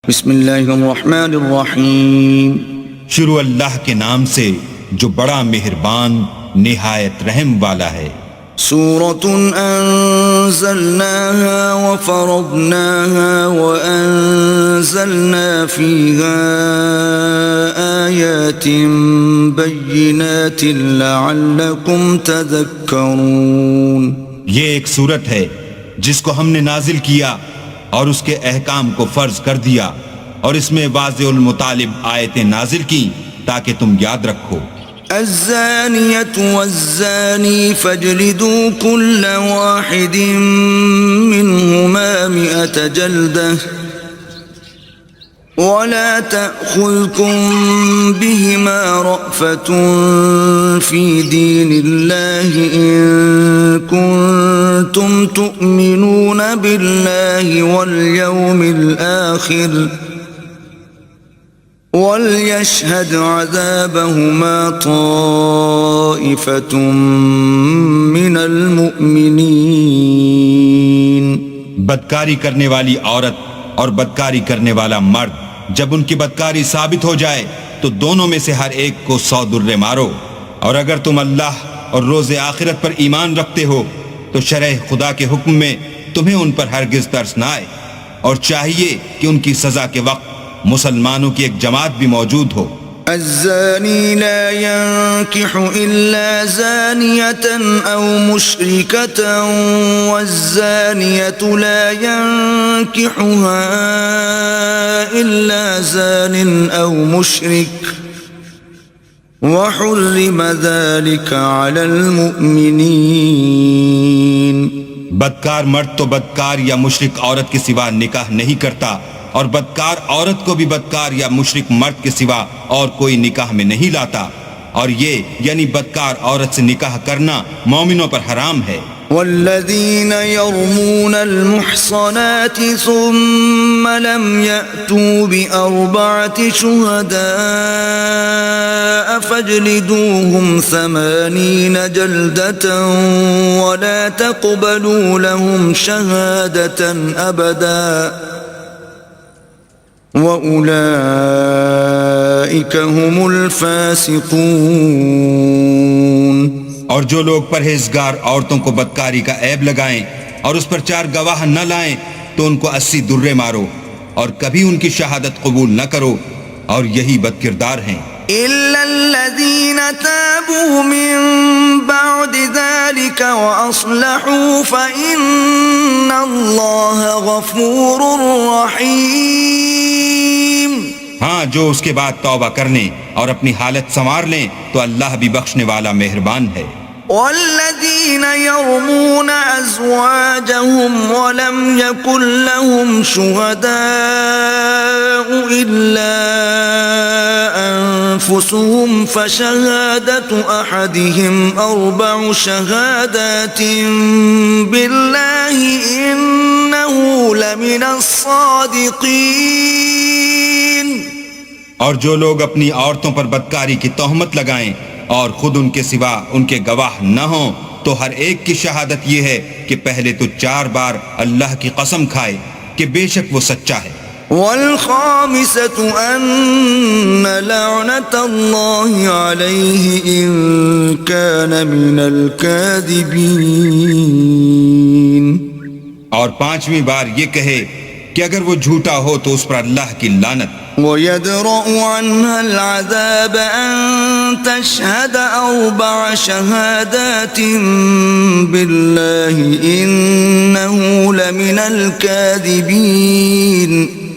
بسم اللہ الرحمن الرحیم۔ شروع اللہ کے نام سے جو بڑا مہربان نہایت رحم والا ہے۔ سورۃ انزلناها وفرضناها وانزلنا فيها آیات بینات لعلکم تذکرون۔ یہ ایک سورت ہے جس کو ہم نے نازل کیا اور اس کے احکام کو فرض کر دیا، اور اس میں واضح المطالب آیتیں نازل کی تاکہ تم یاد رکھو۔ الزانیۃ والزانی فاجلدوا كل واحد منهما 100 جلدة ولا تأخذكم بهما رأفة في دين الله إن كنتم تؤمنون بالله واليوم الآخر وَلْيَشْهَدْ عَذَابَهُمَا طَائِفَةٌ مِّنَ الْمُؤْمِنِينَ۔ بدکاری کرنے والی عورت اور بدکاری کرنے والا مرد جب ان کی بدکاری ثابت ہو جائے تو دونوں میں سے ہر ایک کو 100 درے مارو، اور اگر تم اللہ اور روز آخرت پر ایمان رکھتے ہو تو شرع خدا کے حکم میں تمہیں ان پر ہرگز ترس نہ آئے، اور چاہیے کہ ان کی سزا کے وقت مسلمانوں کی ایک جماعت بھی موجود ہو۔ الزانی لا ينكح إلا زانية أو مشركة والزانية لا ينكحها إلا زان أو مشرك وحرم ذلك على المؤمنين۔ بدکار مرد تو بدکار یا مشرک عورت کے سوا نکاح نہیں کرتا، اور بدکار عورت کو بھی بدکار یا مشرک مرد کے سوا اور کوئی نکاح میں نہیں لاتا، اور یہ یعنی بدکار عورت سے نکاح کرنا مومنوں پر حرام ہے۔ والذین یرمون المحصنات ثم لم یأتوا بأربعة شهداء فاجلدوهم 80 جلدة ولا تقبلوا لهم شهادة أبدا وَأُولَئِكَ هُمُ الْفَاسِقُونَ۔ اور جو لوگ پرہیزگار عورتوں کو بدکاری کا عیب لگائیں اور اس پر 4 گواہ نہ لائیں تو ان کو 80 درے مارو، اور کبھی ان کی شہادت قبول نہ کرو، اور یہی بدکردار ہیں۔ إِلَّا الَّذِينَ تَابُوا مِن بَعْدِ ذَلِكَ وَأَصْلَحُوا فَإِنَّ اللَّهَ غَفُورٌ رَّحِيمٌ۔ ہاں، جو اس کے بعد توبہ کر لیں اور اپنی حالت سنوار لیں تو اللہ بھی بخشنے والا مہربان ہے۔ والذین یرمون ازواجهم ولم یکن لهم شهداء الا انفسهم فشهادة احدهم 4 شهادات بالله انه لمن الصادقین۔ اور جو لوگ اپنی عورتوں پر بدکاری کی تہمت لگائیں اور خود ان کے سوا ان کے گواہ نہ ہوں تو ہر ایک کی شہادت یہ ہے کہ پہلے تو 4 بار اللہ کی قسم کھائے کہ بے شک وہ سچا ہے۔ والخامسة أن لعنة الله عليه إن كان من الكاذبين۔ اور 5ویں بار یہ کہے کہ اگر وہ جھوٹا ہو تو اس پر اللہ کی لعنت۔ وَيَدْرَأُ عَنْهَا الْعَذَابَ أَن تَشْهَدَ 4 شَهَادَاتٍ بِاللَّهِ إِنَّهُ لَمِنَ الْكَاذِبِينَ۔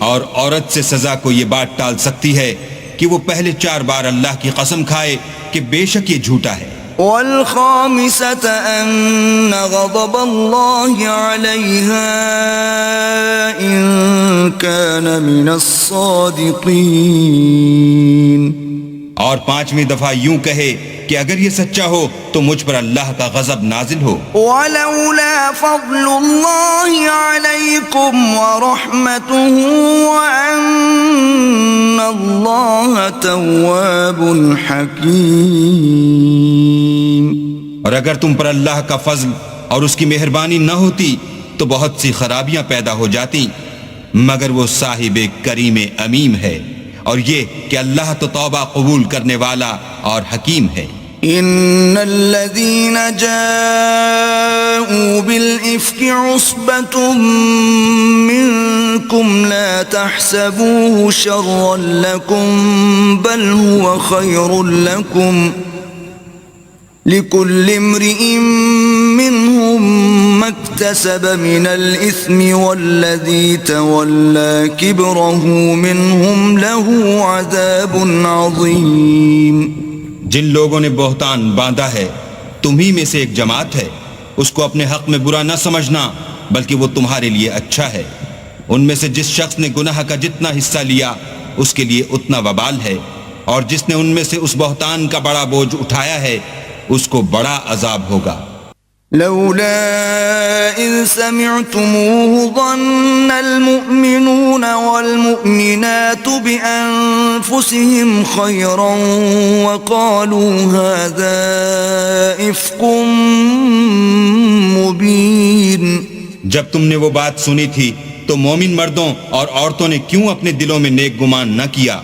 اور عورت سے سزا کو یہ بات ٹال سکتی ہے کہ وہ پہلے 4 بار اللہ کی قسم کھائے کہ بے شک یہ جھوٹا ہے۔ والخامسة أن غضب الله عليها إن كان من الصادقين۔ اور 5ویں دفعہ یوں کہے کہ اگر یہ سچا ہو تو مجھ پر اللہ کا غضب نازل ہو۔ ولولا فضل الله عليكم ورحمته وأن الله تواب حكيم۔ اور اگر تم پر اللہ کا فضل اور اس کی مہربانی نہ ہوتی تو بہت سی خرابیاں پیدا ہو جاتی، مگر وہ صاحب کریم امیم ہے، اور یہ کہ اللہ تو توبہ قبول کرنے والا اور حکیم ہے۔ إن الذين جاءوا بالإفك عصبة منكم لا تحسبوه شرا لكم بل هو خير لكم لكل امرئ منهم ما اكتسب من الإثم والذي تولى كبره منهم له عذاب عظيم۔ جن لوگوں نے بہتان باندھا ہے تمہی میں سے ایک جماعت ہے، اس کو اپنے حق میں برا نہ سمجھنا بلکہ وہ تمہارے لیے اچھا ہے۔ ان میں سے جس شخص نے گناہ کا جتنا حصہ لیا اس کے لیے اتنا وبال ہے، اور جس نے ان میں سے اس بہتان کا بڑا بوجھ اٹھایا ہے اس کو بڑا عذاب ہوگا۔ لولا إذ سمعتموه ظن المؤمنون والمؤمنات بأنفسهم خيرا وقالوا هذا إفك مبين۔ جب تم نے وہ بات سنی تھی تو مومن مردوں اور عورتوں نے کیوں اپنے دلوں میں نیک گمان نہ کیا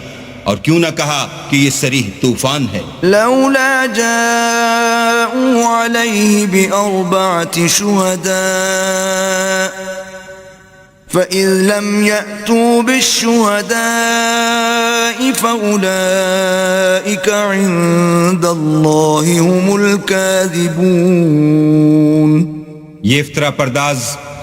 اور کیوں نہ کہا کہ یہ صریح طوفان ہے؟ لولا جاءوا عليه بأربعة شهداء فإذ لم يأتوا بالشهداء فأولئك عند الله هم الكاذبون۔ یہ افطرا پرداز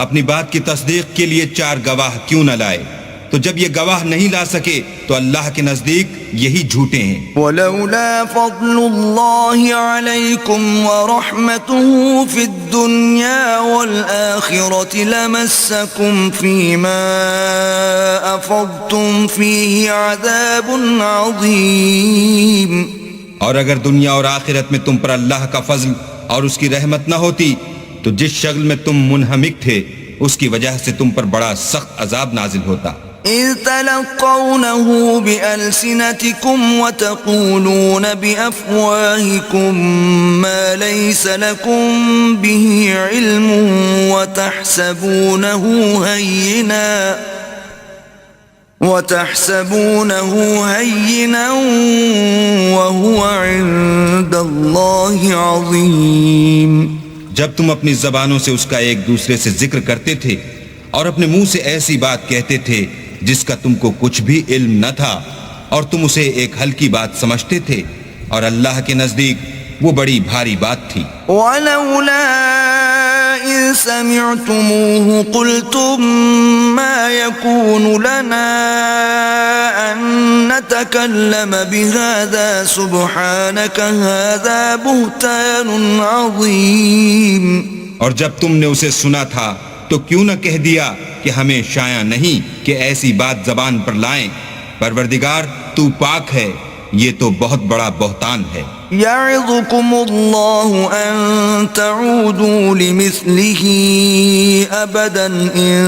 اپنی بات کی تصدیق کے لیے 4 گواہ کیوں نہ لائے؟ تو جب یہ گواہ نہیں لا سکے تو اللہ کے نزدیک یہی جھوٹے ہیں۔ ولولا فضل الله عليكم ورحمته في الدنيا والآخرة لمسكم فيما أفضتم فيه عذاب عظيم۔ اور اگر دنیا اور آخرت میں تم پر اللہ کا فضل اور اس کی رحمت نہ ہوتی تو جس شغل میں تم منہمک تھے اس کی وجہ سے تم پر بڑا سخت عذاب نازل ہوتا۔ إذ تلقونه بألسنتكم وتقولون بأفواهكم ما ليس لكم به علم وتحسبونه هينا وهو عند الله عظيم۔ جب تم اپنی زبانوں سے اس کا ایک دوسرے سے ذکر کرتے تھے اور اپنے منہ سے ایسی بات کہتے تھے جس کا تم کو کچھ بھی علم نہ تھا اور تم اسے ایک ہلکی بات سمجھتے تھے، اور اللہ کے نزدیک وہ بڑی بھاری بات تھی۔ وَلَوْلَا إِذْ سَمِعْتُمُوهُ قُلْتُمْ مَا يَكُونُ لَنَا أَن نَّتَكَلَّمَ بِهَذَا سُبْحَانَكَ هَذَا بُهْتَانٌ عَظِيمٌ۔ اور جب تم نے اسے سنا تھا تو کیوں نہ کہہ دیا کہ ہمیں شایع نہیں کہ ایسی بات زبان پر لائیں؟ پروردگار تو پاک ہے، یہ تو بہت بڑا بہتان ہے۔ يعظكم الله أن تعودوا لمثله أبدا إن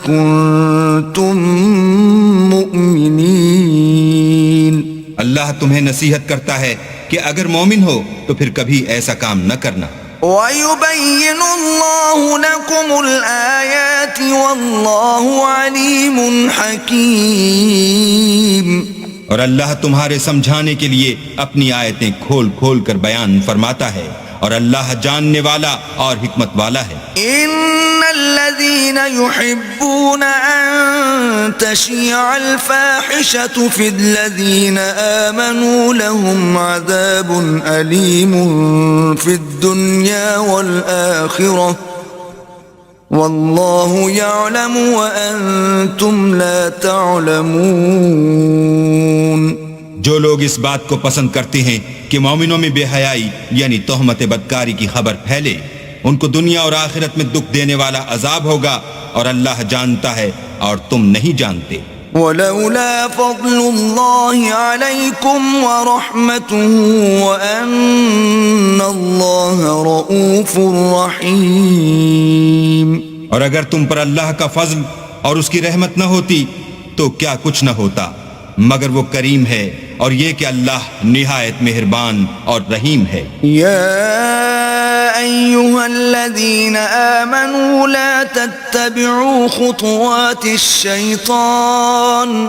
كنتم مؤمنين۔ اللہ تمہیں نصیحت کرتا ہے کہ اگر مومن ہو تو پھر کبھی ایسا کام نہ کرنا۔ وَيُبَيِّنُ اللَّهُ لَكُمُ الْآيَاتِ وَاللَّهُ عَلِيمٌ حَكِيمٌ۔ اور اللہ تمہارے سمجھانے کے لیے اپنی آیتیں کھول کھول کر بیان فرماتا ہے، اور اللہ جاننے والا اور حکمت والا ہے۔ ان الذين يحبون ان تشيع الفاحشة في الذين آمنوا لهم عذاب أليم في الدنيا والآخرة والله يعلم وأنتم لا تعلمون۔ جو لوگ اس بات کو پسند کرتے ہیں کہ مومنوں میں بے حیائی یعنی تہمت بدکاری کی خبر پھیلے، ان کو دنیا اور آخرت میں دکھ دینے والا عذاب ہوگا، اور اللہ جانتا ہے اور تم نہیں جانتے۔ ولولا فضل الله عليكم ورحمته وأن الله رؤوف رحيم۔ اور اگر تم پر اللہ کا فضل اور اس کی رحمت نہ ہوتی تو کیا کچھ نہ ہوتا، مگر وہ کریم ہے، اور یہ کہ اللہ نہایت مہربان اور رحیم ہے۔ يا أيها الذين آمنوا لا تتبعوا خطوات الشيطان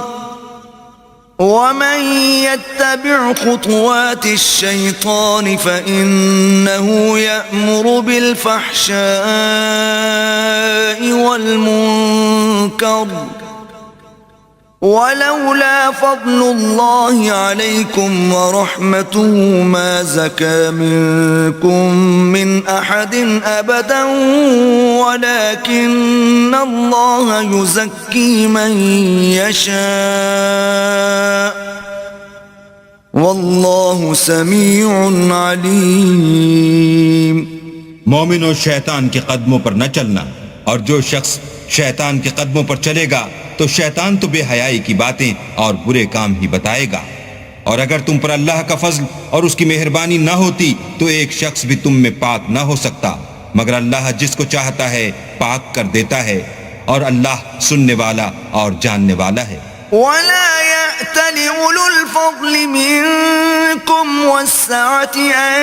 ومن يتبع خطوات الشيطان فإنه يأمر بالفحشاء والمنكر ولولا فضل الله عليكم ورحمته ما زكى منكم من أحد أبدا ولكن الله يزكي من يشاء والله سميع عليم۔ مومنوں، شیطان کے قدموں پر نہ چلنا، اور جو شخص شیطان کے قدموں پر چلے گا تو شیطان تو بے حیائی کی باتیں اور برے کام ہی بتائے گا، اور اگر تم پر اللہ کا فضل اور اس کی مہربانی نہ ہوتی تو ایک شخص بھی تم میں پاک نہ ہو سکتا، مگر اللہ جس کو چاہتا ہے پاک کر دیتا ہے، اور اللہ سننے والا اور جاننے والا ہے۔ ولا يأتل أولو الفضل منكم والسعة أن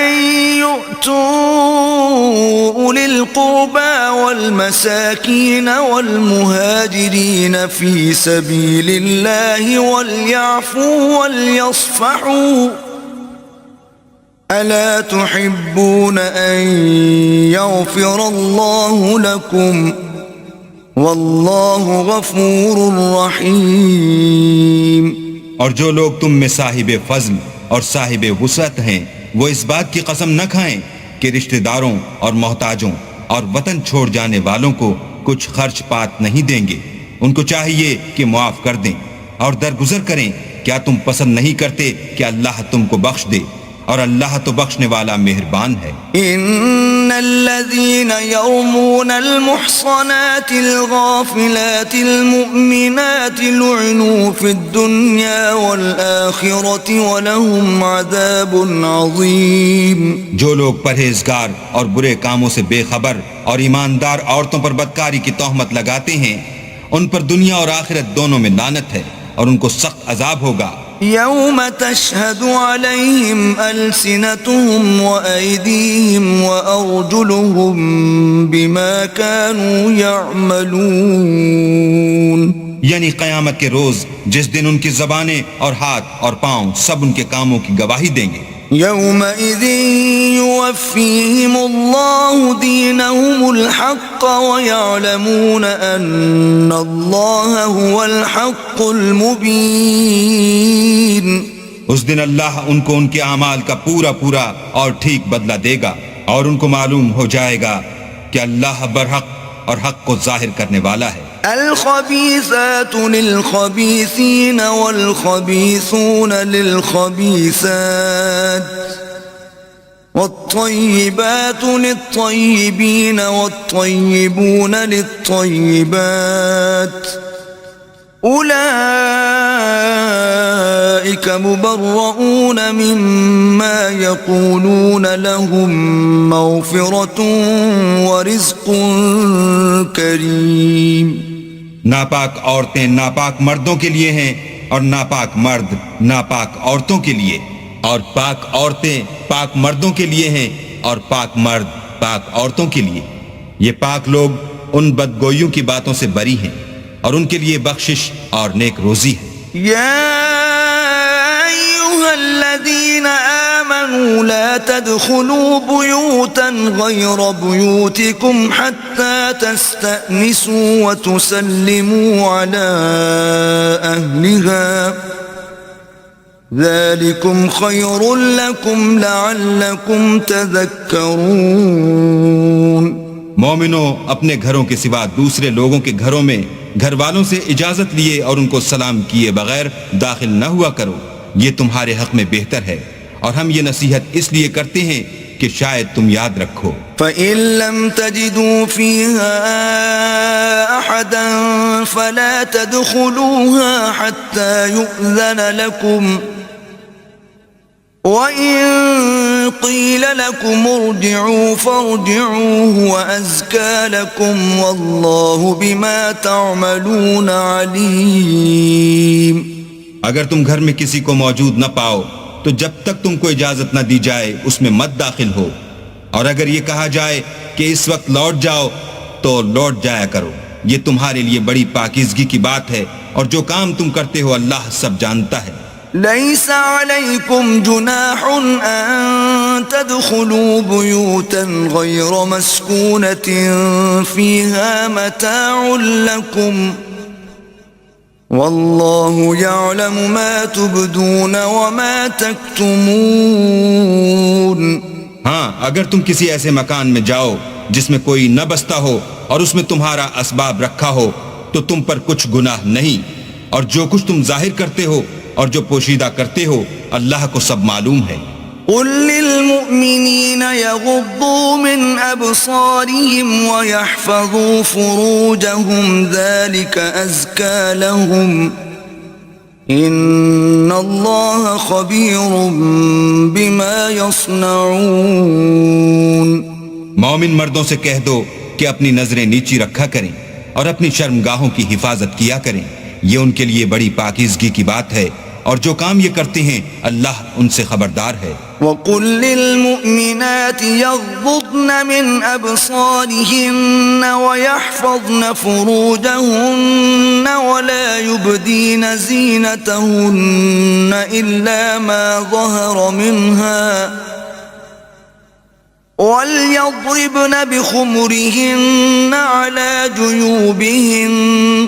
يؤتوا أولي القربى والمساكين والمهاجرين في سبيل الله وليعفوا وليصفحوا ألا تحبون أن يغفر الله لكم واللہ غفور رحیم۔ اور جو لوگ تم میں صاحب فضل اور صاحب وسعت ہیں وہ اس بات کی قسم نہ کھائیں کہ رشتہ داروں اور محتاجوں اور وطن چھوڑ جانے والوں کو کچھ خرچ پات نہیں دیں گے، ان کو چاہیے کہ معاف کر دیں اور درگزر کریں۔ کیا تم پسند نہیں کرتے کہ اللہ تم کو بخش دے، اور اللہ تو بخشنے والا مہربان ہے۔ ان الذين يرمون المحصنات الغافلات المؤمنات لعنوا في الدنيا والآخرة ولهم عذاب عظيم۔ جو لوگ پرہیزگار اور برے کاموں سے بے خبر اور ایماندار عورتوں پر بدکاری کی تہمت لگاتے ہیں، ان پر دنیا اور آخرت دونوں میں لعنت ہے اور ان کو سخت عذاب ہوگا۔ يوم تشهد عليهم ألسنتهم وأيديهم وأرجلهم بما كانوا يعملون، یعنی قیامت کے روز جس دن ان کی زبانیں اور ہاتھ اور پاؤں سب ان کے کاموں کی گواہی دیں گے۔ يومئذ يوفيهم الله دينهم الحق ويعلمون أن الله هو الحق المبين۔ اس دن اللہ ان کو ان کے اعمال کا پورا پورا اور ٹھیک بدلہ دے گا، اور ان کو معلوم ہو جائے گا کہ اللہ برحق اور حق کو ظاہر کرنے والا ہے۔ الخبيثات للخبيثين والخبيثون للخبيثات والطيبات للطيبين والطيبون للطيبات أولئك مبرؤون مما يقولون لهم مغفرة ورزق كريم۔ ناپاک عورتیں ناپاک مردوں کے لیے ہیں، اور ناپاک مرد ناپاک عورتوں کے لیے، اور پاک عورتیں پاک مردوں کے لیے ہیں، اور پاک مرد پاک عورتوں کے لیے۔ یہ پاک لوگ ان بدگوئیوں کی باتوں سے بری ہیں، اور ان کے لیے بخشش اور نیک روزی ہے۔ يا أيها الذين آمنوا لا تدخلوا بيوتا غير بيوتكم حتى تستأنسوا وتسلموا على أهلها ذلكم خير لكم لعلكم تذكرون۔ مومنوں، اپنے گھروں کے سوا دوسرے لوگوں کے گھروں میں گھر والوں سے اجازت لیے اور ان کو سلام کیے بغیر داخل نہ ہوا کرو، یہ تمہارے حق میں بہتر ہے، اور ہم یہ نصیحت اس لیے کرتے ہیں کہ شاید تم یاد رکھو۔ فَإِن لَّمْ تَجِدُوا فِيهَا أَحَدًا فَلَا تَدْخُلُوهَا حَتَّى يُؤْذَنَ لَكُمْ وَإِن قِيلَ لَكُمْ ارْجِعُوا فَارْجِعُوا هُوَ أَزْكَىٰ لَكُمْ وَاللَّهُ بِمَا تَعْمَلُونَ عَلِيمٌ۔ اگر تم گھر میں کسی کو موجود نہ پاؤ تو جب تک تم کو اجازت نہ دی جائے اس میں مت داخل ہو، اور اگر یہ کہا جائے کہ اس وقت لوٹ جاؤ تو لوٹ جایا کرو، یہ تمہارے لیے بڑی پاکیزگی کی بات ہے، اور جو کام تم کرتے ہو اللہ سب جانتا ہے۔ ليس عليكم جناح أن تدخلوا بيوتا غير مسكونة فيها متاع لكم والله يعلم ما تبدون وما تكتمون۔ ہاں، اگر تم کسی ایسے مکان میں جاؤ جس میں کوئی نہ بستا ہو اور اس میں تمہارا اسباب رکھا ہو تو تم پر کچھ گناہ نہیں، اور جو کچھ تم ظاہر کرتے ہو اور جو پوشیدہ کرتے ہو اللہ کو سب معلوم ہے۔ قل للمؤمنين يغضوا من أبصارهم ويحفظوا فروجهم ذلك أزكى لهم إن الله خبير بما يصنعون۔ مومن مردوں سے کہہ دو کہ اپنی نظریں نیچی رکھا کریں اور اپنی شرمگاہوں کی حفاظت کیا کریں، یہ ان کے لیے بڑی پاکیزگی کی بات ہے، اور جو کام یہ کرتے ہیں اللہ ان سے خبردار ہے۔ وَقُلْ لِلْمُؤْمِنَاتِ يَغْضُضْنَ مِنْ أَبْصَارِهِنَّ وَيَحْفَظْنَ فُرُوجَهُنَّ وَلَا يُبْدِينَ زِينَتَهُنَّ إِلَّا مَا ظَهَرَ مِنْهَا وَلْيَضْرِبْنَ بِخُمُرِهِنَّ عَلَى جُيُوبِهِنَّ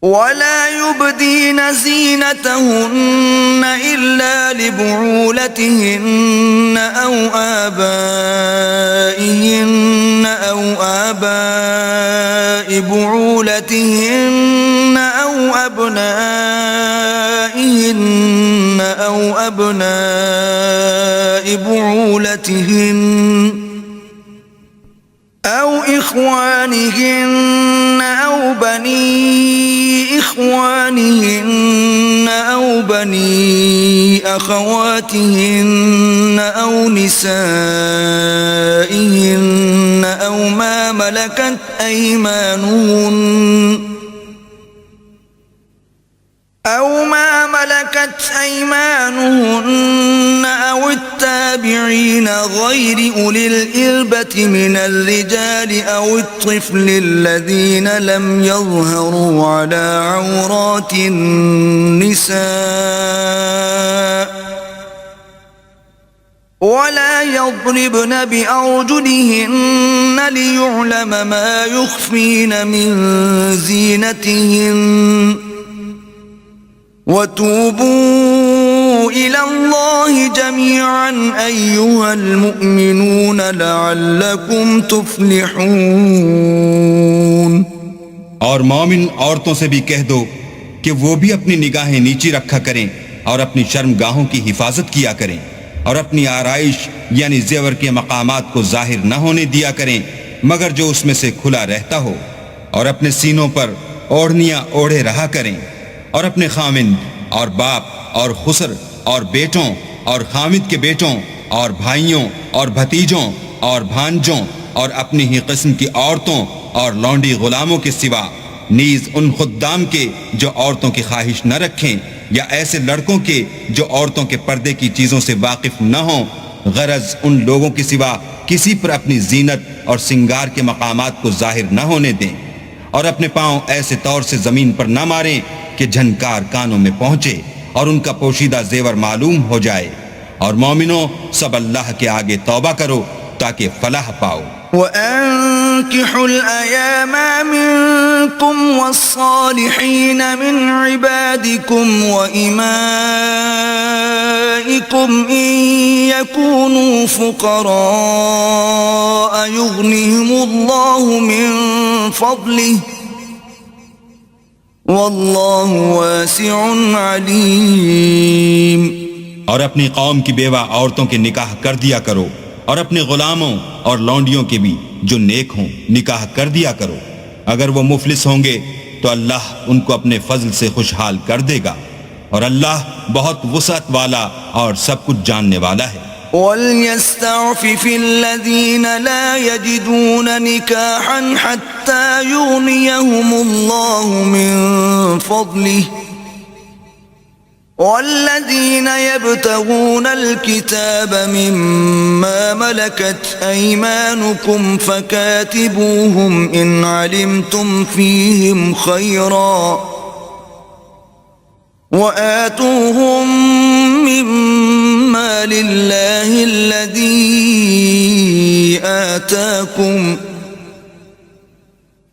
ولا يبدين زينتهن إلا لبعولتهن أو آبائهن أو آباء بعولتهن أو أبنائهن أو أبناء بعولتهن أو إخوانهن أو بني إخوانهن أو بني أخواتهن أو نسائهن أو ما ملكت أيمانهن أو التابعين غير أولي الإربة من الرجال أو الطفل الذين لم يظهروا على عورات النساء ولا يضربن بأرجلهن ليعلم ما يخفين من زينتهن وتوبوا إلى الله جميعا أيها المؤمنون لعلكم تفلحون۔ اور مومن عورتوں سے بھی کہہ دو کہ وہ بھی اپنی نگاہیں نیچی رکھا کریں اور اپنی شرمگاہوں کی حفاظت کیا کریں، اور اپنی آرائش یعنی زیور کے مقامات کو ظاہر نہ ہونے دیا کریں مگر جو اس میں سے کھلا رہتا ہو، اور اپنے سینوں پر اوڑھنیاں اوڑھے رہا کریں، اور اپنے خامند اور باپ اور خسر اور بیٹوں اور خامد کے بیٹوں اور بھائیوں اور بھتیجوں اور بھانجوں اور اپنی ہی قسم کی عورتوں اور لونڈی غلاموں کے سوا، نیز ان خدام کے جو عورتوں کی خواہش نہ رکھیں، یا ایسے لڑکوں کے جو عورتوں کے پردے کی چیزوں سے واقف نہ ہوں، غرض ان لوگوں کے سوا کسی پر اپنی زینت اور سنگار کے مقامات کو ظاہر نہ ہونے دیں، اور اپنے پاؤں ایسے طور سے زمین پر نہ ماریں کہ جھنکار کانوں میں پہنچے اور ان کا پوشیدہ زیور معلوم ہو جائے، اور مومنوں سب اللہ کے آگے توبہ کرو تاکہ فلاح پاؤ۔ وَأَنكِحُوا الْأَيَامَ مِنكُمْ وَالصَّالِحِينَ مِنْ عِبَادِكُمْ وَإِمَائِكُمْ إِنْ يَكُونُوا فُقَرَاءَ يُغْنِهِمُ اللَّهُ مِنْ فَضْلِهِ وَاللَّهُ وَاسِعٌ عَلِيمٌ۔ اور اپنی قوم کی بیوہ عورتوں کے نکاح کر دیا کرو، اور اپنے غلاموں اور لونڈیوں کے بھی جو نیک ہوں نکاح کر دیا کرو، اگر وہ مفلس ہوں گے تو اللہ ان کو اپنے فضل سے خوشحال کر دے گا، اور اللہ بہت وسعت والا اور سب کچھ جاننے والا ہے۔ وَلْيَسْتَعْفِفِ الَّذِينَ لَا يَجِدُونَ نِكَاحًا حَتَّى يُغْنِيَهُمُ اللَّهُ مِن فضله والذين يبتغون الكتاب مما ملكت أيمانكم فكاتبوهم إن علمتم فيهم خيرا وآتوهم مما لله الذي آتاكم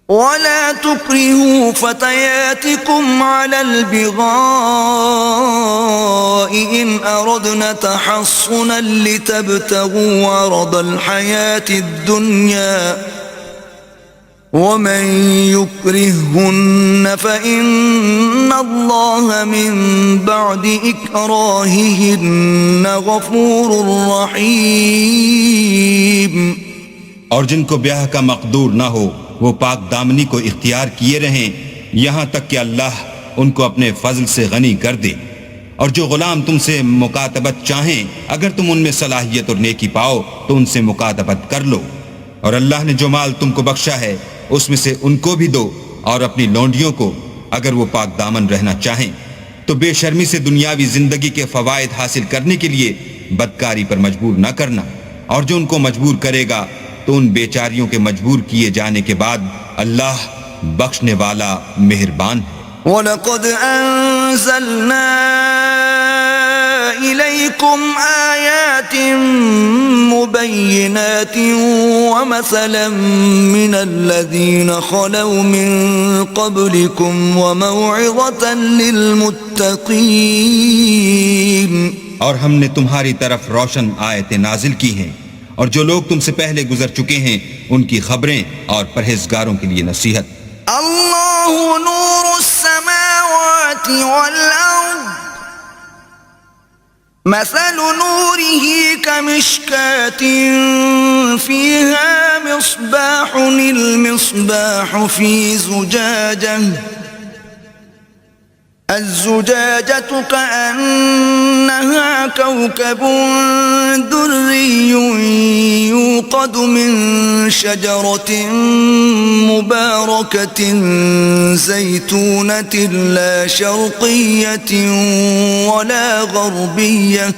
ولا تكرهوا فتياتكم على البغاء إن أردنا تحصنا لتبتغوا عرض الحياة الدنيا ومن يكرههن فإن الله من بعد إكراههن غفور رحيم. اور جن کو بیاہ کا مقدور نہ ہو وہ پاک دامنی کو اختیار کیے رہیں یہاں تک کہ اللہ ان کو اپنے فضل سے غنی کر دے. اور جو غلام تم سے مکاتبت چاہیں اگر تم ان میں صلاحیت اور نیکی پاؤ تو ان سے مکاتبت کر لو. اور اللہ نے جو مال تم کو بخشا ہے اس میں سے ان کو بھی دو اور اپنی لونڈیوں کو اگر وہ پاک دامن رہنا چاہیں. تو بے شرمی سے دنیاوی زندگی کے فوائد حاصل کرنے کے لیے بدکاری پر مجبور نہ کرنا. اور جو ان کو مجبور کرے گا تو ان بیچاریوں کے مجبور کیے جانے کے بعد اللہ بخشنے والا مہربان ہے. وَلَقَدْ أَنزَلْنَا إِلَيْكُمْ آيَاتٍ مُبَيِّنَاتٍ وَمَثَلًا مِّنَ الَّذِينَ خَلَوْا مِن قَبْلِكُمْ وَمَوْعِظَةً لِّلْمُتَّقِينَ. اور ہم نے تمہاری طرف روشن آیتیں نازل کی ہیں اور جو لوگ تم سے پہلے گزر چکے ہیں ان کی خبریں اور پرہیزگاروں کے لیے نصیحت. اللہ نور السماوات والارض مثل نوره كمشكاة فيها مصباح المصباح في زجاجة الزجاجة كأنها كوكب دري يوقد من شجرة مباركة زيتونة لا شرقية ولا غربية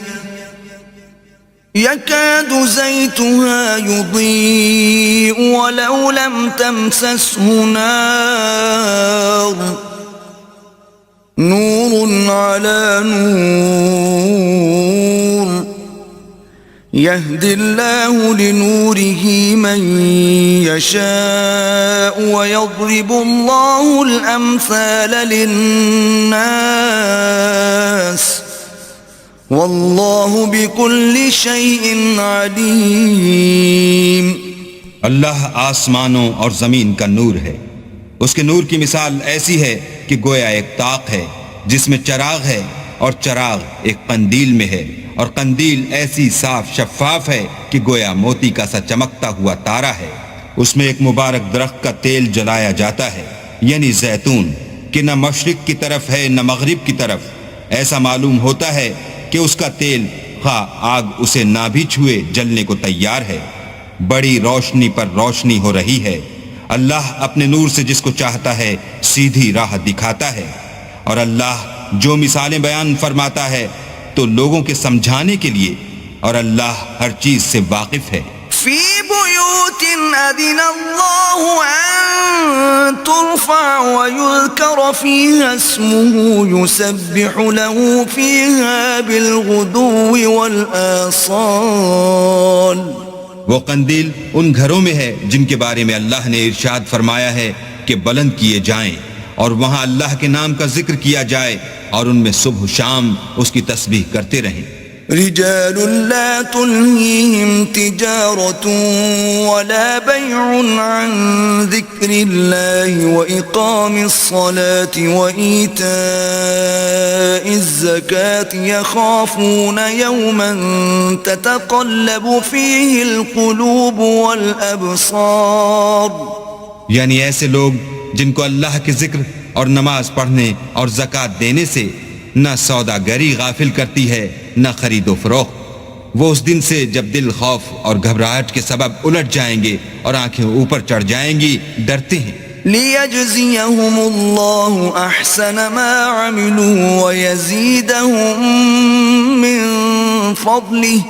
يكاد زيتها يضيء ولو لم تمسسه نار نور على نور يهدي الله لنوره من يشاء ويضرب الله الأمثال للناس والله بكل شيء عليم. اللہ آسمانوں اور زمین کا نور ہے. اس کے نور کی مثال ایسی ہے کہ گویا ایک طاق ہے جس میں چراغ ہے اور چراغ ایک قندیل میں ہے اور قندیل ایسی صاف شفاف ہے کہ گویا موتی کا سا چمکتا ہوا تارا ہے. اس میں ایک مبارک درخت کا تیل جلایا جاتا ہے یعنی زیتون کہ نہ مشرق کی طرف ہے نہ مغرب کی طرف. ایسا معلوم ہوتا ہے کہ اس کا تیل خواہ آگ اسے نہ بھی چھوئے جلنے کو تیار ہے. بڑی روشنی پر روشنی ہو رہی ہے. اللہ اپنے نور سے جس کو چاہتا ہے سیدھی راہ دکھاتا ہے. اور اللہ جو مثالیں بیان فرماتا ہے تو لوگوں کے سمجھانے کے لیے اور اللہ ہر چیز سے واقف ہے. فی بیوت اذن اللہ ان ترفع ویذکر فیہا اسمہ یسبح له فیہا بالغدو والآصال. وہ قندیل ان گھروں میں ہے جن کے بارے میں اللہ نے ارشاد فرمایا ہے کہ بلند کیے جائیں اور وہاں اللہ کے نام کا ذکر کیا جائے اور ان میں صبح و شام اس کی تسبیح کرتے رہیں. رجال لا تلهيهم تجارة ولا بيع عن ذكر الله وإقام الصلاة وإيتاء الزكاة يخافون يوما تتقلب فيه القلوب والأبصار. یعنی ایسے لوگ جن کو اللہ کے ذکر اور نماز پڑھنے اور زکوٰۃ دینے سے نہ سوداگری غافل کرتی ہے نہ خرید و فروخت. وہ اس دن سے جب دل خوف اور گھبراہٹ کے سبب الٹ جائیں گے اور آنکھیں اوپر چڑھ جائیں گی ڈرتے ہیں. لِيَجْزِيَهُمُ اللَّهُ أحسن ما عملوا ويزيدهم من فضله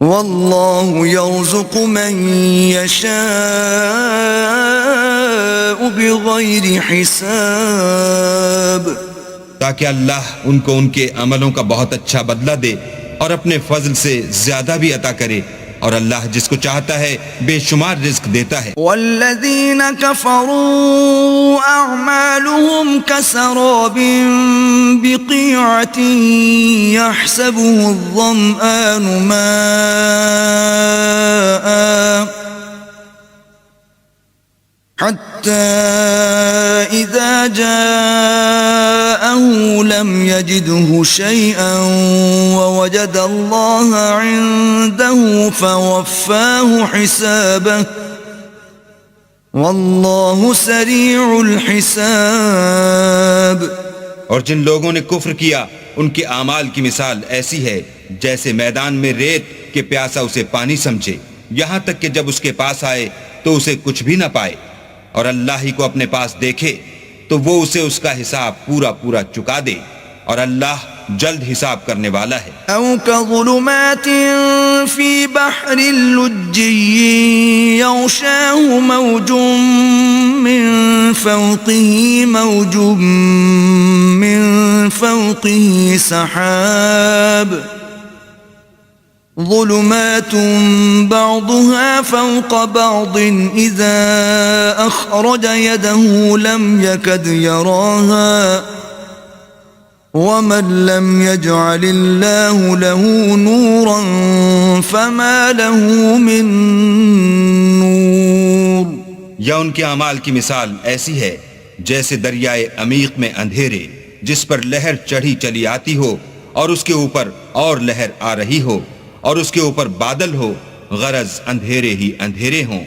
والله يرزق من يشاء بغير حساب. تاکہ اللہ ان کو ان کے عملوں کا بہت اچھا بدلہ دے اور اپنے فضل سے زیادہ بھی عطا کرے، اور اللہ جس کو چاہتا ہے بے شمار رزق دیتا ہے. والذین کفروا اعمالهم كسراب بقيعة يحسبه الظمآن ماء حتى إذا جاءه لم يجده شيئا ووجد الله عنده فوفاه حسابه والله سريع الحساب. اور جن لوگوں نے کفر کیا ان کے اعمال کی مثال ایسی ہے جیسے میدان میں ریت کہ پیاسا اسے پانی سمجھے، یہاں تک کہ جب اس کے پاس آئے تو اسے کچھ بھی نہ پائے، اور اللہ ہی کو اپنے پاس دیکھے تو وہ اسے اس کا حساب پورا پورا چکا دے، اور اللہ جلد حساب کرنے والا ہے. او كظلمات في بحر اللجي يغشاه موج من فوقه سحاب ظلمات بعضها فوق بعض إذا أخرج يده لم يكد يراها ومن لم يجعل الله له نورا فما له من نور. یا ان کے اعمال کی مثال ایسی ہے جیسے دریائے عمیق میں اندھیرے جس پر لہر چڑھی چلی آتی ہو اور اس کے اوپر اور لہر آ رہی ہو اور اس کے اوپر بادل ہو، غرض اندھیرے ہی اندھیرے ہوں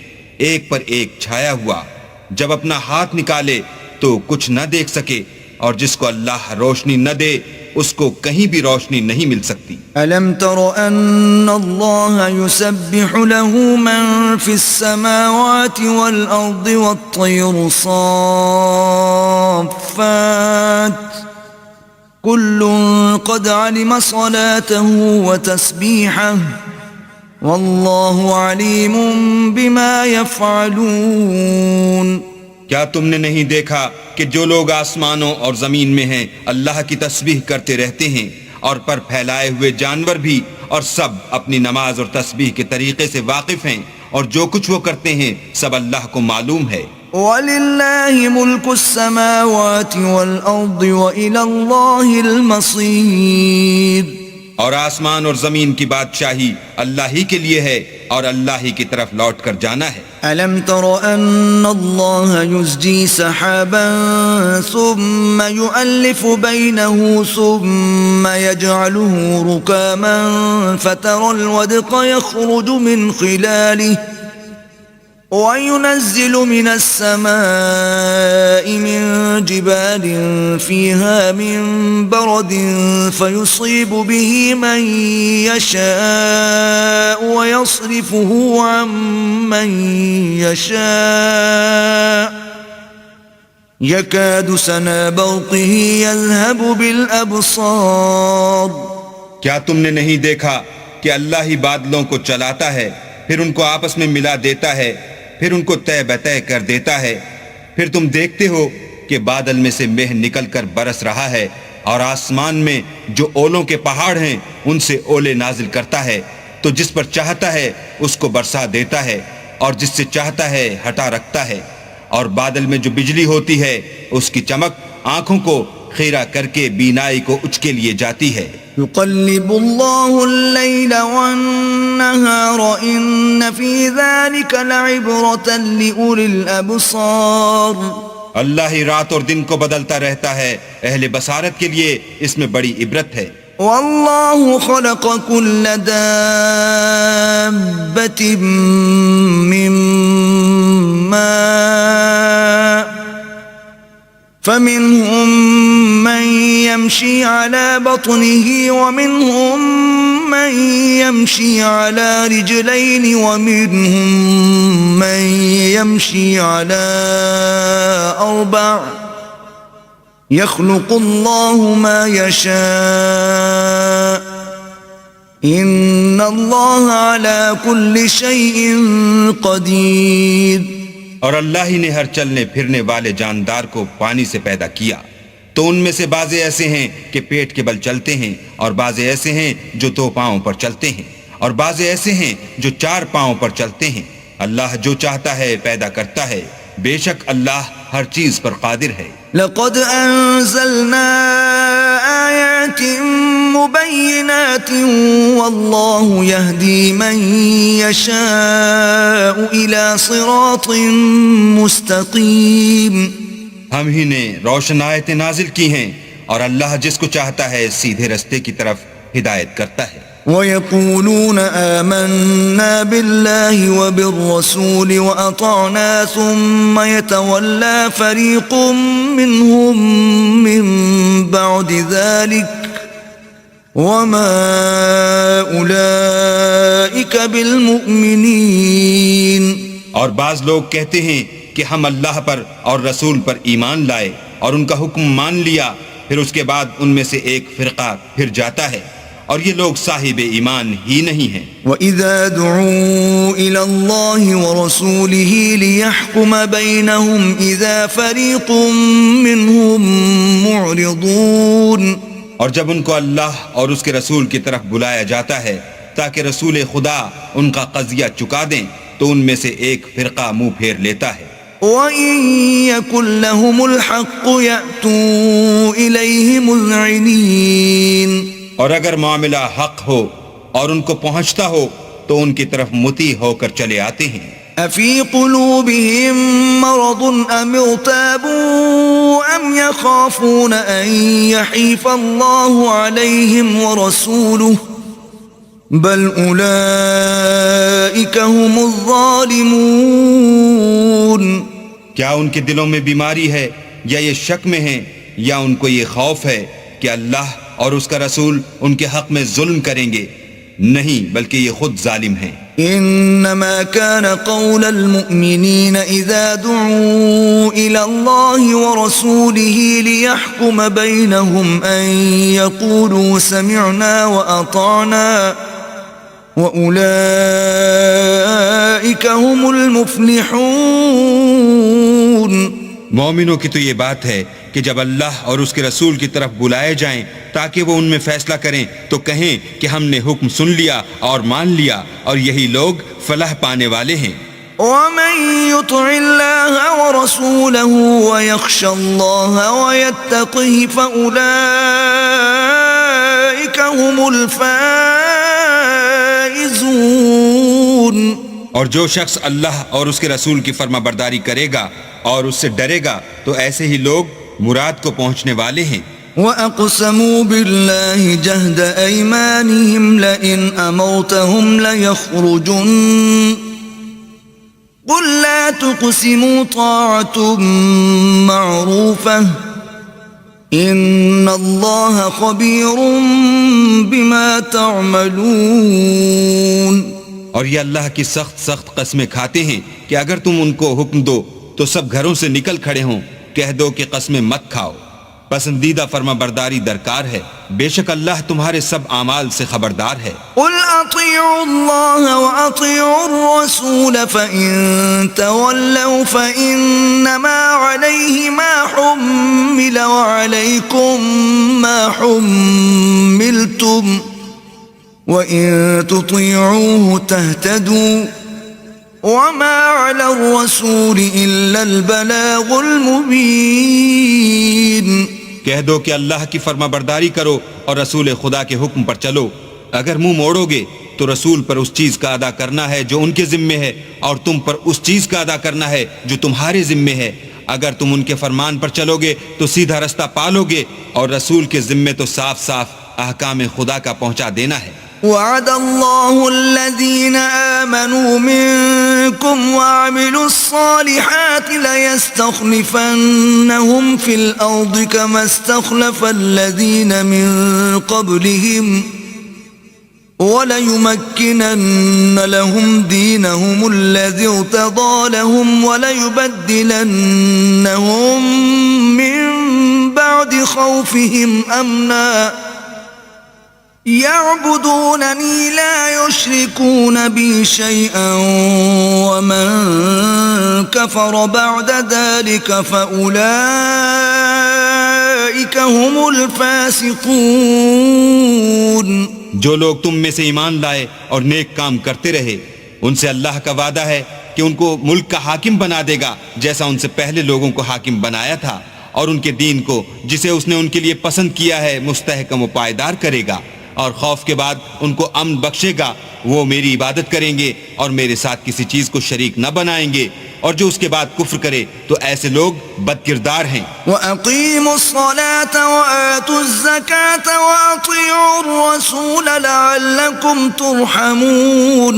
ایک پر ایک چھایا ہوا، جب اپنا ہاتھ نکالے تو کچھ نہ دیکھ سکے، اور جس کو اللہ روشنی نہ دے اس کو کہیں بھی روشنی نہیں مل سکتی. ألم تر أن الله يسبح له من في السماوات والأرض والطير صافات كل قد علم صلاته وتسبيحه والله عليم بما يفعلون. کیا تم نے نہیں دیکھا کہ جو لوگ آسمانوں اور زمین میں ہیں اللہ کی تسبیح کرتے رہتے ہیں، اور پر پھیلائے ہوئے جانور بھی، اور سب اپنی نماز اور تسبیح کے طریقے سے واقف ہیں، اور جو کچھ وہ کرتے ہیں سب اللہ کو معلوم ہے. وَلِلَّهِ مُلْكُ السَّمَاوَاتِ وَالْأَرْضِ وَإِلَى اللَّهِ الْمَصِيرُ. اور آسمان اور زمین کی بادشاہی اللہ ہی کے لیے ہے اور اللہ ہی کی طرف لوٹ کر جانا ہے. أَلَمْ تَرَ أَنَّ اللَّهَ يُزْجِي سَحَابًا ثُمَّ يُؤَلِّفُ بَيْنَهُ ثُمَّ يَجْعَلُهُ رُكَامًا فَتَرَى الْوَدْقَ يَخْرُجُ مِنْ خِلَالِهِ وَيُنَزِّلُ مِنَ السَّمَاءِ مِنْ جِبَالٍ فِيهَا مِنْ بَرَدٍ فَيُصِيبُ بِهِ مَنْ يَشَاءُ وَيَصْرِفُهُ عَنْ مَنْ يَشَاءُ يَكَادُ سَنَا بَرْقِهِ يَذْهَبُ بِالْأَبْصَارِ. کیا تم نے نہیں دیکھا کہ اللہ ہی بادلوں کو چلاتا ہے، پھر ان کو آپس میں ملا دیتا ہے، پھر ان کو طے بطے کر دیتا ہے، پھر تم دیکھتے ہو کہ بادل میں سے مہ نکل کر برس رہا ہے، اور آسمان میں جو اولوں کے پہاڑ ہیں ان سے اولے نازل کرتا ہے، تو جس پر چاہتا ہے اس کو برسا دیتا ہے اور جس سے چاہتا ہے ہٹا رکھتا ہے. اور بادل میں جو بجلی ہوتی ہے اس کی چمک آنکھوں کو خیرہ کر کے بینائی کو اچکے لیے جاتی ہے. يقلب الله الليل والنهار إن في ذلك لعبرة لأولي الأبصار. اللہ ہی رات اور دن کو بدلتا رہتا ہے، اہل بصارت کے لیے اس میں بڑی عبرت ہے. والله خلق كل دابة من ماء فمنهم من يمشي على بطنه ومنهم من يمشي على رجلين ومنهم من يمشي على 4 يخلق الله ما يشاء إن الله على كل شيء قدير. اور اللہ ہی نے ہر چلنے پھرنے والے جاندار کو پانی سے پیدا کیا، تو ان میں سے بعضے ایسے ہیں کہ پیٹ کے بل چلتے ہیں، اور بعضے ایسے ہیں جو 2 پاؤں پر چلتے ہیں، اور بعضے ایسے ہیں جو 4 پاؤں پر چلتے ہیں. اللہ جو چاہتا ہے پیدا کرتا ہے، بے شک اللہ ہر چیز پر قادر ہے. لقد أنزلنا آيات مبينات والله يهدي من يشاء إلى صراط مستقيم. ہم ہی نے روشن آیتیں نازل کی ہیں، اور اللہ جس کو چاہتا ہے سیدھے رستے کی طرف ہدایت کرتا ہے. وَيَقُولُونَ آمَنَّا بِاللَّهِ وَبِالرَّسُولِ وَأَطَعْنَا ثُمَّ يَتَوَلَّى فَرِيقٌ مِّنْهُمْ مِّن بَعْدِ ذَلِكَ وَمَا أُولَئِكَ بِالْمُؤْمِنِينَ. اور بعض لوگ کہتے ہیں کہ ہم اللہ پر اور رسول پر ایمان لائے اور ان کا حکم مان لیا، پھر اس کے بعد ان میں سے ایک فرقہ پھر جاتا ہے، اور یہ لوگ صاحب ایمان ہی نہیں ہیں. وَإِذَا دُعُوا إِلَى اللَّهِ وَرَسُولِهِ لِيَحْكُمَ بَيْنَهُمْ إِذَا فَرِيقٌ مِّنْهُمْ مُعْرِضُونَ. اور جب ان کو اللہ اور اس کے رسول کی طرف بلایا جاتا ہے تاکہ رسول خدا ان کا قضیہ چکا دیں، تو ان میں سے ایک فرقہ منہ پھیر لیتا ہے. وَإِن يَكُن لَّهُمُ الْحَقُّ يَأْتُوا إِلَيْهِ مُذْعِنِينَ. اور اگر معاملہ حق ہو اور ان کو پہنچتا ہو تو ان کی طرف مطیع ہو کر چلے آتے ہیں. أَفِي قُلُوبِهِم مَّرَضٌ أَمِ ارْتَابُوا أَمْ يَخَافُونَ أَن يَحِيفَ اللَّهُ عَلَيْهِمْ وَرَسُولُهُ بَلْ أُولَئِكَ هُمُ الظَّالِمُونَ. کیا ان کے دلوں میں بیماری ہے یا یہ شک میں ہیں، یا ان کو یہ خوف ہے کہ اللہ اور اس کا رسول ان کے حق میں ظلم کریں گے؟ نہیں، بلکہ یہ خود ظالم ہیں. انما كان قول المؤمنين اذا دعوا الى الله ورسوله ليحكم بينهم ان يقولوا سمعنا واطعنا واولئك هم المفلحون. مومنوں کی تو یہ بات ہے کہ جب اللہ اور اس کے رسول کی طرف بلائے جائیں تاکہ وہ ان میں فیصلہ کریں تو کہیں کہ ہم نے حکم سن لیا اور مان لیا، اور یہی لوگ فلاح پانے والے ہیں. ومن يطع الله ورسوله ويخشى الله ويتقه فأولئك هم الفائزون. اور جو شخص اللہ اور اس کے رسول کی فرما برداری کرے گا اور اس سے ڈرے گا تو ایسے ہی لوگ مراد کو پہنچنے والے ہیں. وَأَقْسَمُوا بِاللَّهِ جَهْدَ أَيْمَانِهِمْ لَئِنْ أَمَرْتَهُمْ لَيَخْرُجُنَّ قُلْ لَا تُقْسِمُوا طَاعَةٌ مَّعْرُوفَةٌ إِنَّ اللَّهَ خَبِيرٌ بِمَا تَعْمَلُونَ. اور یہ اللہ کی سخت قسمیں کھاتے ہیں کہ اگر تم ان کو حکم دو تو سب گھروں سے نکل کھڑے ہوں. کہہ دو کہ قسمیں مت کھاؤ، پسندیدہ فرما برداری درکار ہے، بے شک اللہ تمہارے سب اعمال سے خبردار ہے. قل اطیعوا اللہ واطیعوا الرسول فإن تولوا فإنما علیہ ما حمل وعلیکم ما حملتم وإن تطيعوه تهتدوا وما على الرسول إلا البلاغ المبين. کہہ دو کہ اللہ کی فرما برداری کرو اور رسول خدا کے حکم پر چلو. اگر منہ موڑو گے تو رسول پر اس چیز کا ادا کرنا ہے جو ان کے ذمے ہے، اور تم پر اس چیز کا ادا کرنا ہے جو تمہارے ذمے ہے. اگر تم ان کے فرمان پر چلو گے تو سیدھا رستہ پالو گے، اور رسول کے ذمے تو صاف صاف احکام خدا کا پہنچا دینا ہے. وعد الله الذين آمنوا منكم وعملوا الصالحات ليستخلفنهم في الأرض كما استخلف الذين من قبلهم وليمكنن لهم دينهم الذي ارتضى لهم وليبدلنهم من بعد خوفهم أمنا يعبدونني لا يشركون بي شيئا ومن كفر بعد ذلك فأولئك هم الفاسقون. جو لوگ تم میں سے ایمان لائے اور نیک کام کرتے رہے ان سے اللہ کا وعدہ ہے کہ ان کو ملک کا حاکم بنا دے گا جیسا ان سے پہلے لوگوں کو حاکم بنایا تھا، اور ان کے دین کو جسے اس نے ان کے لیے پسند کیا ہے مستحکم و پائیدار کرے گا، اور خوف کے بعد ان کو امن بخشے گا. وہ میری عبادت کریں گے اور میرے ساتھ کسی چیز کو شریک نہ بنائیں گے، اور جو اس کے بعد کفر کرے تو ایسے لوگ بد کردار ہیں. وَأَقِيمُوا الصَّلَاةَ وَآتُوا الزَّكَاةَ وَأَطِيعُوا الرَّسُولَ لَعَلَّكُمْ تُرْحَمُونَ.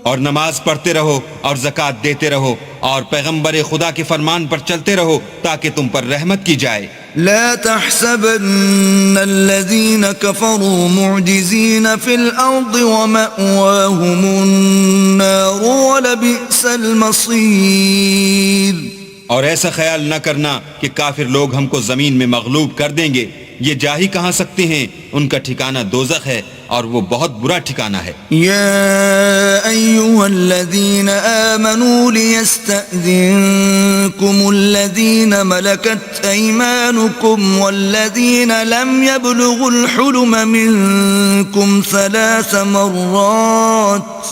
اور نماز پڑھتے رہو اور زکوٰۃ دیتے رہو اور پیغمبر خدا کے فرمان پر چلتے رہو تاکہ تم پر رحمت کی جائے. لا تحسبن الذين كفروا معجزين في الأرض ومأواهم النار ولبئس المصير. اور ایسا خیال نہ کرنا کہ کافر لوگ ہم کو زمین میں مغلوب کر دیں گے، یہ جا ہی کہاں سکتے ہیں، ان کا ٹھکانہ دوزخ ہے اور وہ بہت برا ٹھکانہ ہے. يا أيها الذين آمنوا ليستأذنكم الذين ملكت أيمانكم والذين لم يبلغوا الحلم منكم 3 مرات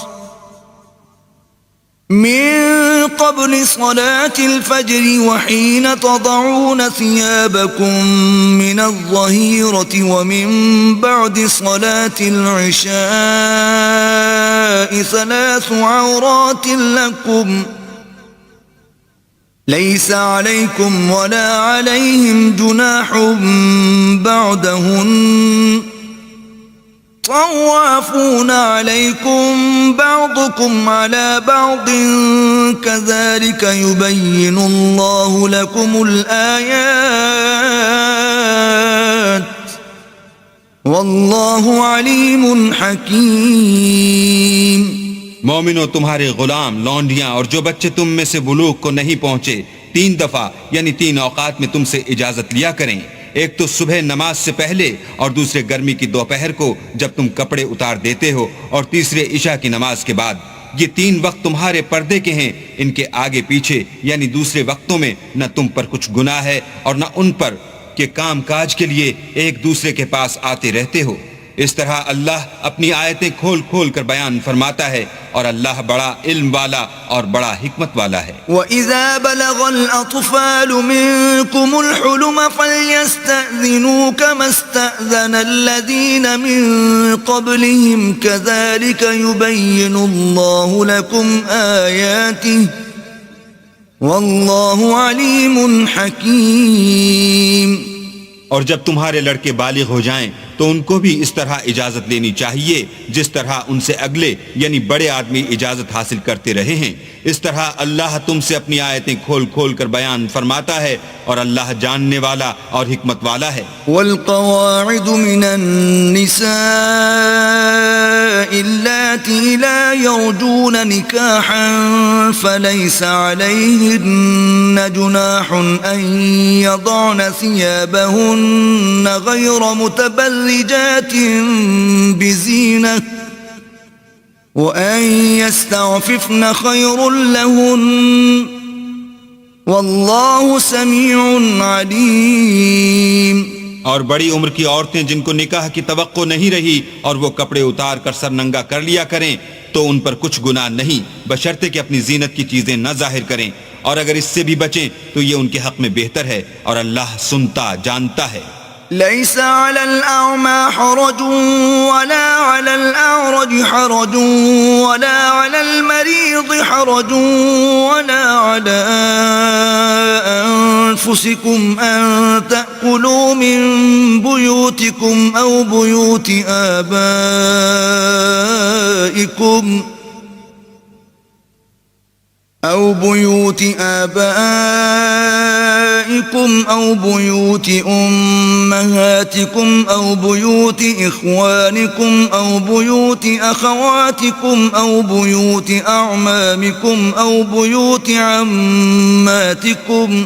من قبل صلاة الفجر وحين تضعون ثيابكم من الظهيرة ومن بعد صلاة العشاء 3 عورات لكم ليس عليكم ولا عليهم جناح بعدهن طوافون عليكم بعضكم على بعض كذلك يبين الله لكم الآيات والله عليم حكيم. مومنو، تمہارے غلام، لونڈیاں اور جو بچے تم میں سے بلوغ کو نہیں پہنچے 3 دفعہ یعنی 3 اوقات میں تم سے اجازت لیا کریں. ایک تو صبح نماز سے پہلے اور دوسرے گرمی کی دوپہر کو جب تم کپڑے اتار دیتے ہو، اور تیسرے عشاء کی نماز کے بعد. یہ 3 وقت تمہارے پردے کے ہیں، ان کے آگے پیچھے یعنی دوسرے وقتوں میں نہ تم پر کچھ گناہ ہے اور نہ ان پر کہ کام کاج کے لیے ایک دوسرے کے پاس آتے رہتے ہو. اس طرح اللہ اپنی آیتیں کھول کھول کر بیان فرماتا ہے، اور اللہ بڑا علم والا اور بڑا حکمت والا ہے. وَإِذَا بَلَغَ الْأَطْفَالُ مِنكُمُ الْحُلُمَ فَلْيَسْتَأْذِنُوا كَمَا اسْتَأْذَنَ الَّذِينَ مِن قَبْلِهِمْ كَذَلِكَ يُبَيِّنُ اللَّهُ لَكُمْ آيَاتِهِ وَاللَّهُ عَلِيمٌ حَكِيمٌ. اور جب تمہارے لڑکے بالغ ہو جائیں تو ان کو بھی اس طرح اجازت لینی چاہیے جس طرح ان سے اگلے یعنی بڑے آدمی اجازت حاصل کرتے رہے ہیں. اس طرح اللہ تم سے اپنی آیتیں کھول کھول کر بیان فرماتا ہے، اور اللہ جاننے والا اور حکمت والا ہے. والقواعد من النساء اللاتي لا يرجون نكاحا فليس عليهن جناح أن يضعن ثيابهن غير متبرجات بزينة وأن يستعففن خير لهن واللہ سمیع علیم. اور بڑی عمر کی عورتیں جن کو نکاح کی توقع نہیں رہی اور وہ کپڑے اتار کر سر ننگا کر لیا کریں تو ان پر کچھ گناہ نہیں، بشرطے کہ اپنی زینت کی چیزیں نہ ظاہر کریں، اور اگر اس سے بھی بچیں تو یہ ان کے حق میں بہتر ہے، اور اللہ سنتا جانتا ہے. ليس على الأعمى حرج ولا على الأعرج حرج ولا على المريض حرج ولا على أنفسكم أن تأكلوا من بيوتكم أو بيوت آبائكم أو بيوت أمهاتكم أو بيوت إخوانكم أو بيوت أخواتكم أو بيوت أعمامكم أو بيوت عماتكم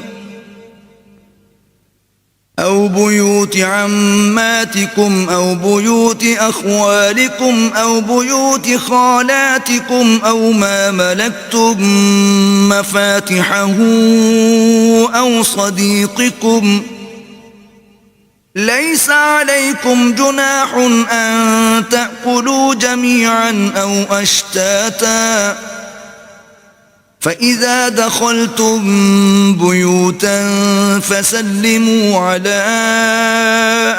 أو أو بيوت عماتكم أو بيوت أخوالكم أو بيوت خالاتكم أو ما ملكتم مفاتحه أو صديقكم ليس عليكم جناح أن تأكلوا جميعا أو أشتاتا فإذا دخلتم بيوتا فسلموا على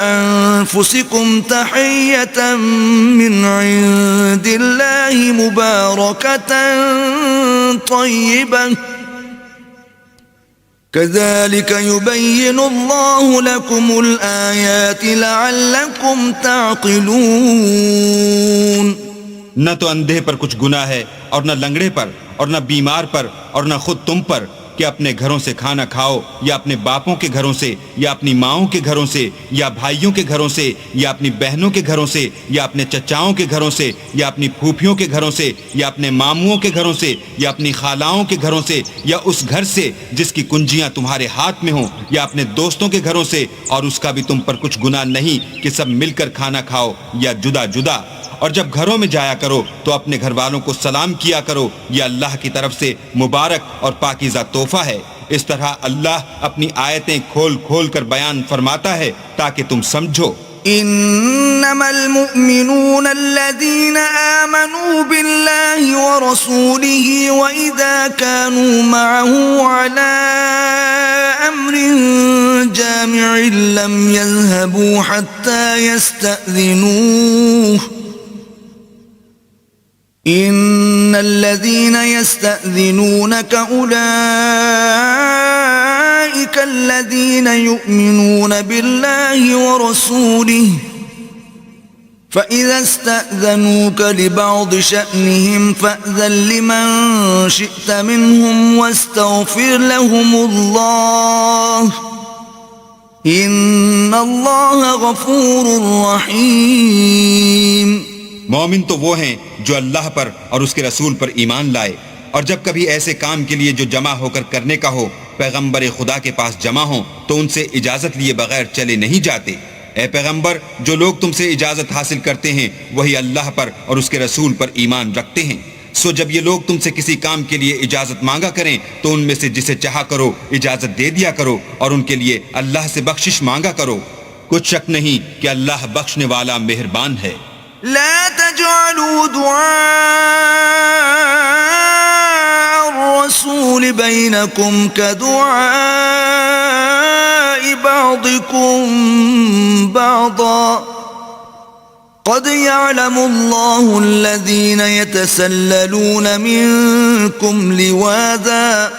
أنفسكم تحية من عند الله مباركة طيبة كذلك يبين الله لكم الآيات لعلكم تعقلون. نہ تو اندھے پر کچھ گناہ ہے اور نہ لنگڑے پر اور نہ بیمار پر اور نہ خود تم پر کہ اپنے گھروں سے کھانا کھاؤ یا اپنے باپوں کے گھروں سے یا اپنی ماؤں کے گھروں سے یا بھائیوں کے گھروں سے یا اپنی بہنوں کے گھروں سے یا اپنے چچاؤں کے گھروں سے یا اپنی پھوپھیوں کے گھروں سے یا اپنے ماموؤں کے گھروں سے یا اپنی خالاؤں کے گھروں سے یا اس گھر سے جس کی کنجیاں تمہارے ہاتھ میں ہوں یا اپنے دوستوں کے گھروں سے، اور اس کا بھی تم پر کچھ گناہ نہیں کہ سب مل کر کھانا کھاؤ یا جدا جدا. اور جب گھروں میں جایا کرو تو اپنے گھر والوں کو سلام کیا کرو، یہ اللہ کی طرف سے مبارک اور پاکیزہ تحفہ ہے. اس طرح اللہ اپنی آیتیں کھول کھول کر بیان فرماتا ہے تاکہ تم سمجھو. انما المؤمنون الذين آمنوا بالله ورسوله واذا كانوا معه على امر جامع لم يذهبوا حتى يستأذنوه ان الذين يستأذنونك اولئك الذين يؤمنون بالله ورسوله فإذا استأذنوك لبعض شأنهم فأذن لمن شئت منهم واستغفر لهم الله إن الله غفور رحيم. مومن تو وہ ہیں جو اللہ پر اور اس کے رسول پر ایمان لائے، اور جب کبھی ایسے کام کے لیے جو جمع ہو کر کرنے کا ہو پیغمبر خدا کے پاس جمع ہوں تو ان سے اجازت لیے بغیر چلے نہیں جاتے. اے پیغمبر، جو لوگ تم سے اجازت حاصل کرتے ہیں وہی اللہ پر اور اس کے رسول پر ایمان رکھتے ہیں. سو جب یہ لوگ تم سے کسی کام کے لیے اجازت مانگا کریں تو ان میں سے جسے چاہا کرو اجازت دے دیا کرو، اور ان کے لیے اللہ سے بخشش مانگا کرو. کچھ شک نہیں کہ اللہ بخشنے والا مہربان ہے. لا تجعلوا دعاء الرسول بينكم كدعاء بعضكم بعضا قد يعلم الله الذين يتسللون منكم لواذا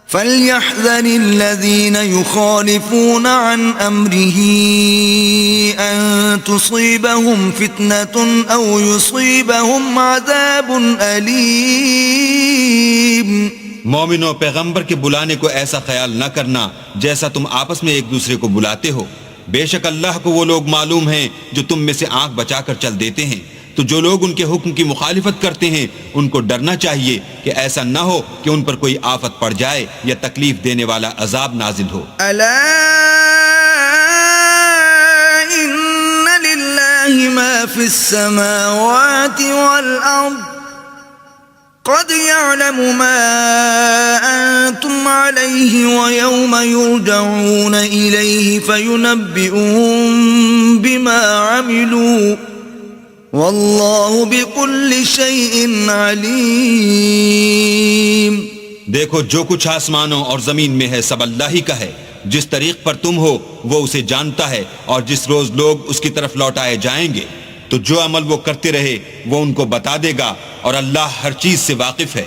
فليحذر الذين يخالفون عن أمره أن تصيبهم فتنة أو يصيبهم عذاب أليم. مومنوں، پیغمبر کے بلانے کو ایسا خیال نہ کرنا جیسا تم آپس میں ایک دوسرے کو بلاتے ہو. بے شک اللہ کو وہ لوگ معلوم ہیں جو تم میں سے آنکھ بچا کر چل دیتے ہیں. تو جو لوگ ان کے حکم کی مخالفت کرتے ہیں ان کو ڈرنا چاہیے کہ ایسا نہ ہو کہ ان پر کوئی آفت پڑ جائے یا تکلیف دینے والا عذاب نازل ہو. الا ان للہ ما فی السماوات والارض قد يعلم ما انتم علیہ ویوم یرجعون الیہ فینبئهم بما عملوا واللہ بكل شیء علیم. دیکھو، جو کچھ آسمانوں اور زمین میں ہے سب اللہ ہی کا ہے. جس طریق پر تم ہو وہ اسے جانتا ہے، اور جس روز لوگ اس کی طرف لوٹائے جائیں گے تو جو عمل وہ کرتے رہے وہ ان کو بتا دے گا، اور اللہ ہر چیز سے واقف ہے.